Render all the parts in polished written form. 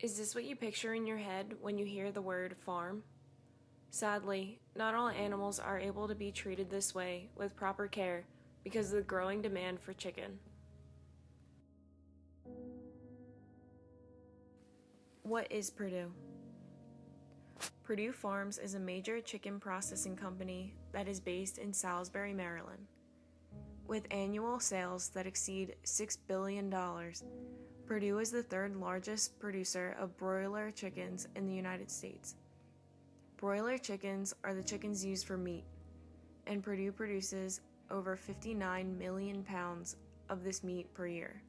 Is this what you picture in your head when you hear the word farm? Sadly, not all animals are able to be treated this way with proper care because of the growing demand for chicken. What is Perdue? Perdue Farms is a major chicken processing company that is based in Salisbury, Maryland. With annual sales that exceed $6 billion, Perdue is the third largest producer of broiler chickens in the United States. Broiler chickens are the chickens used for meat, and Perdue produces over 59 million pounds of this meat per year.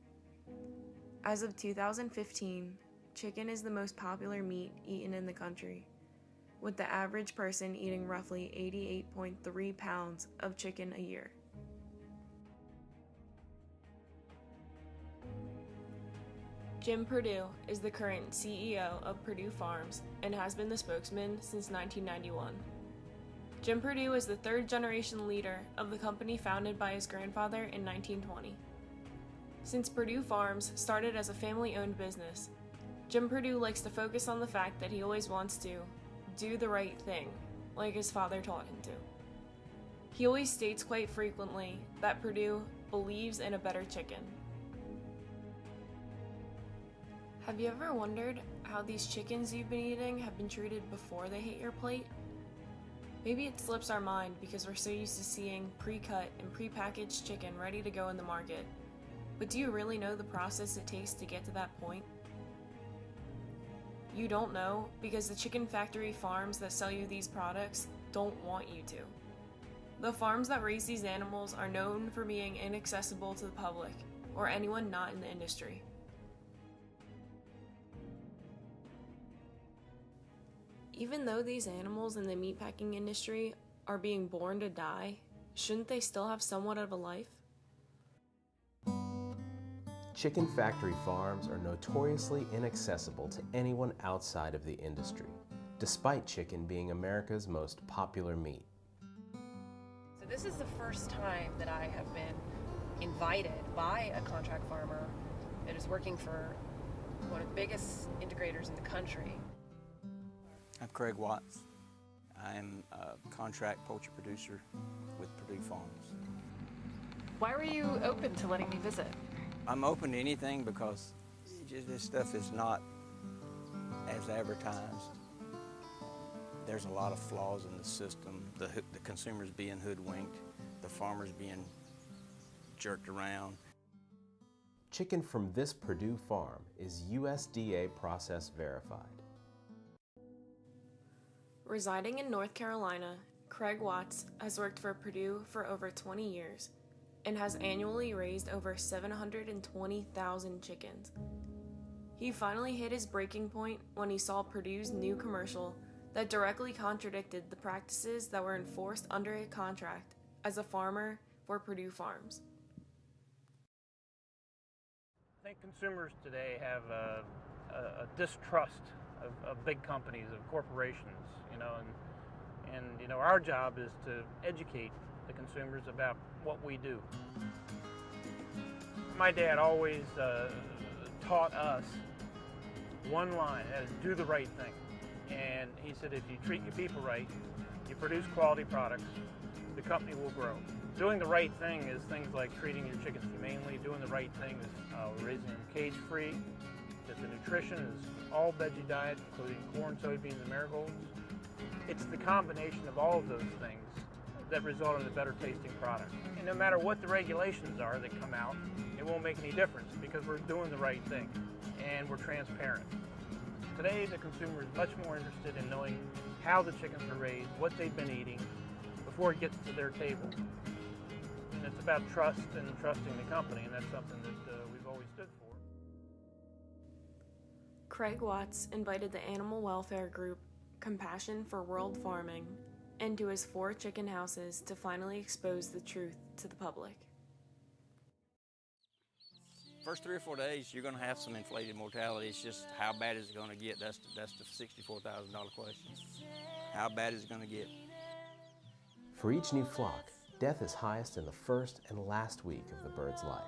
As of 2015, chicken is the most popular meat eaten in the country, with the average person eating roughly 88.3 pounds of chicken a year. Jim Perdue is the current CEO of Perdue Farms and has been the spokesman since 1991. Jim Perdue is the third-generation leader of the company founded by his grandfather in 1920. Since Perdue Farms started as a family-owned business, Jim Perdue likes to focus on the fact that he always wants to do the right thing, like his father taught him to. He always states quite frequently that Perdue believes in a better chicken. Have you ever wondered how these chickens you've been eating have been treated before they hit your plate? Maybe it slips our mind because we're so used to seeing pre-cut and pre-packaged chicken ready to go in the market. But do you really know the process it takes to get to that point? You don't know because the chicken factory farms that sell you these products don't want you to. The farms that raise these animals are known for being inaccessible to the public or anyone not in the industry. Even though these animals in the meatpacking industry are being born to die, shouldn't they still have somewhat of a life? Chicken factory farms are notoriously inaccessible to anyone outside of the industry, despite chicken being America's most popular meat. So this is the first time that I have been invited by a contract farmer that is working for one of the biggest integrators in the country. I'm Craig Watts. I'm a contract poultry producer with Perdue Farms. Why were you open to letting me visit? I'm open to anything because this stuff is not as advertised. There's a lot of flaws in the system. The consumers being hoodwinked, the farmers being jerked around. Chicken from this Perdue farm is USDA process verified. Residing in North Carolina, Craig Watts has worked for Perdue for over 20 years and has annually raised over 720,000 chickens. He finally hit his breaking point when he saw Perdue's new commercial that directly contradicted the practices that were enforced under a contract as a farmer for Perdue Farms. I think consumers today have a distrust of big companies, of corporations, and our job is to educate the consumers about what we do. My dad always taught us one line, that is, do the right thing. And he said, if you treat your people right, you produce quality products, the company will grow. Doing the right thing is things like treating your chickens humanely. Doing the right thing is raising them cage-free. That the nutrition is all veggie diet, including corn, soybeans, and marigolds. It's the combination of all of those things that result in a better tasting product. And no matter what the regulations are that come out, it won't make any difference because we're doing the right thing and we're transparent. Today, the consumer is much more interested in knowing how the chickens are raised, what they've been eating, before it gets to their table. And it's about trust and trusting the company, and that's something that we've always stood for. Craig Watts invited the animal welfare group Compassion for World Farming into his 4 chicken houses to finally expose the truth to the public. First 3 or 4 days, you're going to have some inflated mortality. It's just how bad is it going to get? That's the $64,000 question. How bad is it going to get? For each new flock, death is highest in the first and last week of the bird's life.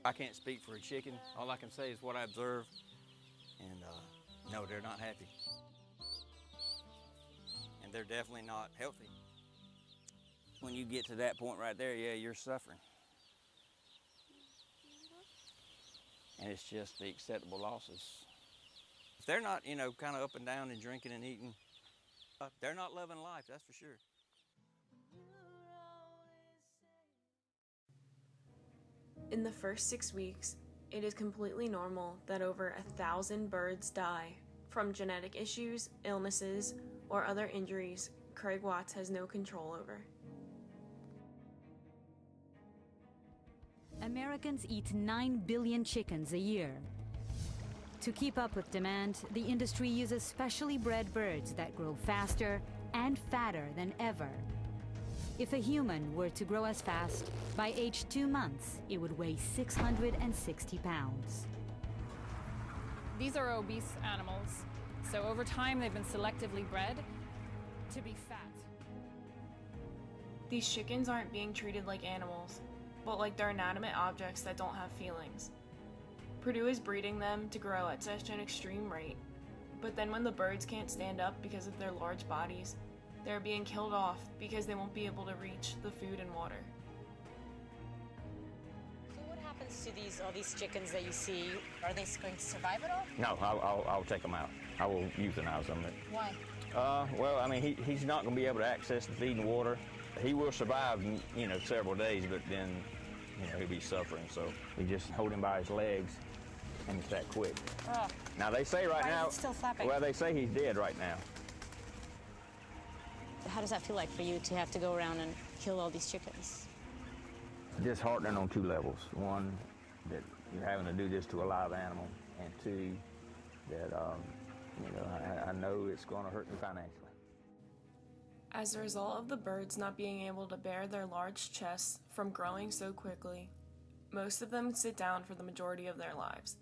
I can't speak for a chicken. All I can say is what I observe And no, they're not happy. And they're definitely not healthy. When you get to that point right there, yeah, you're suffering. And it's just the acceptable losses. If they're not, you know, kind of up and down and drinking and eating, they're not loving life, that's for sure. In the first 6 weeks, it is completely normal that over 1,000 birds die from genetic issues, illnesses, or other injuries Craig Watts has no control over. Americans eat 9 billion chickens a year. To keep up with demand, the industry uses specially bred birds that grow faster and fatter than ever. If a human were to grow as fast, by age 2 months, it would weigh 660 pounds. These are obese animals, so over time they've been selectively bred to be fat. These chickens aren't being treated like animals, but like they're inanimate objects that don't have feelings. Perdue is breeding them to grow at such an extreme rate, but then when the birds can't stand up because of their large bodies, they're being killed off because they won't be able to reach the food and water. So what happens to all these chickens that you see? Are they going to survive at all? No, I'll take them out. I will euthanize them. Why? Well, I mean, he's not going to be able to access the feed and water. He will survive, you know, several days, but then, you know, he'll be suffering. So we just hold him by his legs, and it's that quick. Oh. Now they say right Why now, is it still flapping? well, they say he's dead right now. How does that feel like for you to have to go around and kill all these chickens? Disheartening on 2 levels. One, that you're having to do this to a live animal, and 2, that you know, I know it's going to hurt me financially. As a result of the birds not being able to bear their large chests from growing so quickly, most of them sit down for the majority of their lives.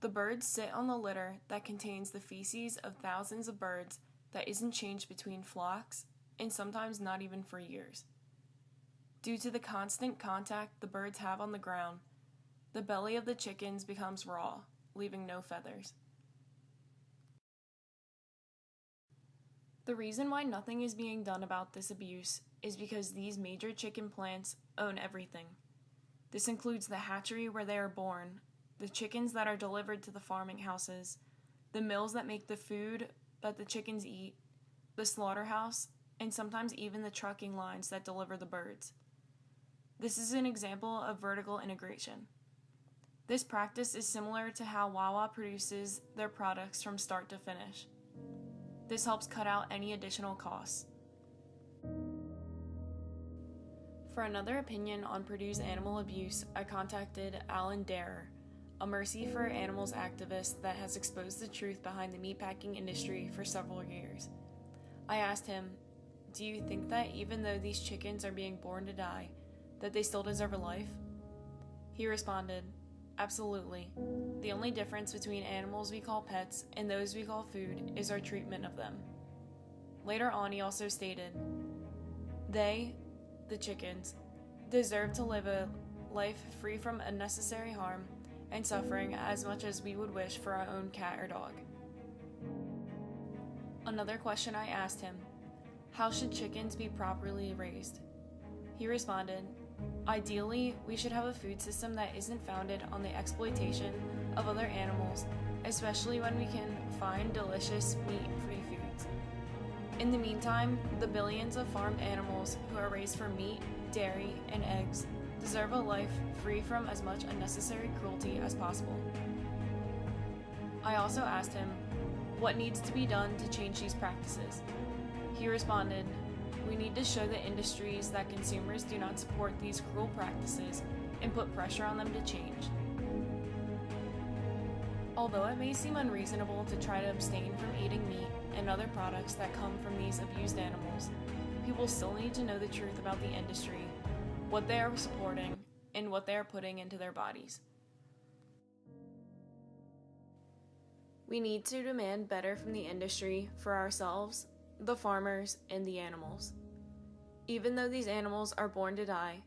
The birds sit on the litter that contains the feces of thousands of birds that isn't changed between flocks, and sometimes not even for years. Due to the constant contact the birds have on the ground, the belly of the chickens becomes raw, leaving no feathers. The reason why nothing is being done about this abuse is because these major chicken plants own everything. This includes the hatchery where they are born, the chickens that are delivered to the farming houses, the mills that make the food that the chickens eat, the slaughterhouse, and sometimes even the trucking lines that deliver the birds. This is an example of vertical integration. This practice is similar to how Wawa produces their products from start to finish. This helps cut out any additional costs. For another opinion on Perdue's animal abuse, I contacted Alan Darer, a Mercy for Animals activist that has exposed the truth behind the meatpacking industry for several years. I asked him, "Do you think that even though these chickens are being born to die, that they still deserve a life?" He responded, "Absolutely. The only difference between animals we call pets and those we call food is our treatment of them." Later on, he also stated, "They, the chickens, deserve to live a life free from unnecessary harm and suffering as much as we would wish for our own cat or dog." Another question I asked him, "How should chickens be properly raised?" He responded, "Ideally, we should have a food system that isn't founded on the exploitation of other animals, especially when we can find delicious meat-free foods. In the meantime, the billions of farmed animals who are raised for meat, dairy, and eggs deserve a life free from as much unnecessary cruelty as possible." I also asked him, what needs to be done to change these practices? He responded, "We need to show the industries that consumers do not support these cruel practices and put pressure on them to change." Although it may seem unreasonable to try to abstain from eating meat and other products that come from these abused animals, people still need to know the truth about the industry, what they are supporting, and what they are putting into their bodies. We need to demand better from the industry for ourselves, the farmers, and the animals. Even though these animals are born to die,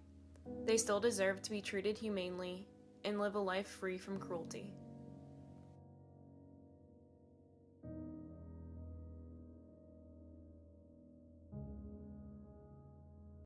they still deserve to be treated humanely and live a life free from cruelty.